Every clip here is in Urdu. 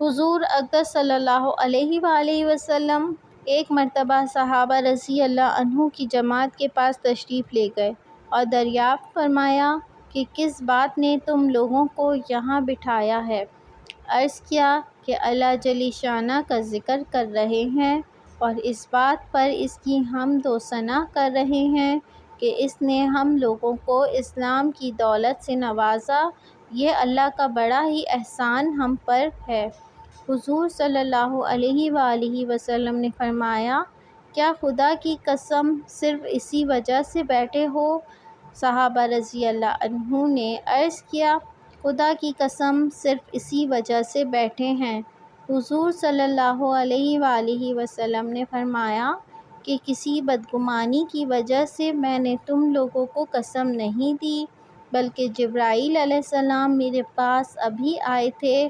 حضور اقدس صلی اللہ علیہ وآلہ وسلم ایک مرتبہ صحابہ رضی اللہ عنہ کی جماعت کے پاس تشریف لے گئے اور دریافت فرمایا کہ کس بات نے تم لوگوں کو یہاں بٹھایا ہے؟ عرض کیا کہ اللہ جل شانہ کا ذکر کر رہے ہیں اور اس بات پر اس کی حمد و ثنا کر رہے ہیں کہ اس نے ہم لوگوں کو اسلام کی دولت سے نوازا، یہ اللہ کا بڑا ہی احسان ہم پر ہے۔ حضور صلی اللہ علیہ وآلہ وسلم نے فرمایا، کیا خدا کی قسم صرف اسی وجہ سے بیٹھے ہو؟ صحابہ رضی اللہ عنہ نے عرض کیا، خدا کی قسم صرف اسی وجہ سے بیٹھے ہیں۔ حضور صلی اللہ علیہ وآلہ وسلم نے فرمایا کہ کسی بدگمانی کی وجہ سے میں نے تم لوگوں کو قسم نہیں دی، بلکہ جبرائیل علیہ السلام میرے پاس ابھی آئے تھے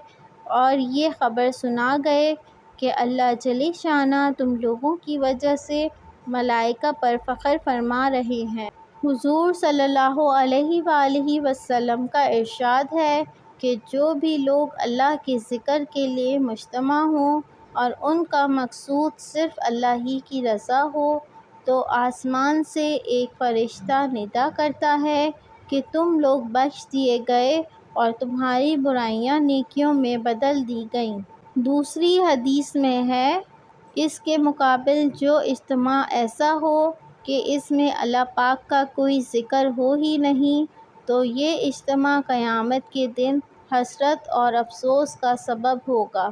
اور یہ خبر سنا گئے کہ اللہ جل شانہ تم لوگوں کی وجہ سے ملائکہ پر فخر فرما رہے ہیں۔ حضور صلی اللہ علیہ وآلہ وسلم کا ارشاد ہے کہ جو بھی لوگ اللہ کے ذکر کے لیے مجتمع ہوں اور ان کا مقصود صرف اللہ ہی کی رضا ہو تو آسمان سے ایک فرشتہ ندا کرتا ہے کہ تم لوگ بخش دیے گئے اور تمہاری برائیاں نیکیوں میں بدل دی گئیں۔ دوسری حدیث میں ہے، اس کے مقابل جو اجتماع ایسا ہو کہ اس میں اللہ پاک کا کوئی ذکر ہو ہی نہیں تو یہ اجتماع قیامت کے دن حسرت اور افسوس کا سبب ہوگا۔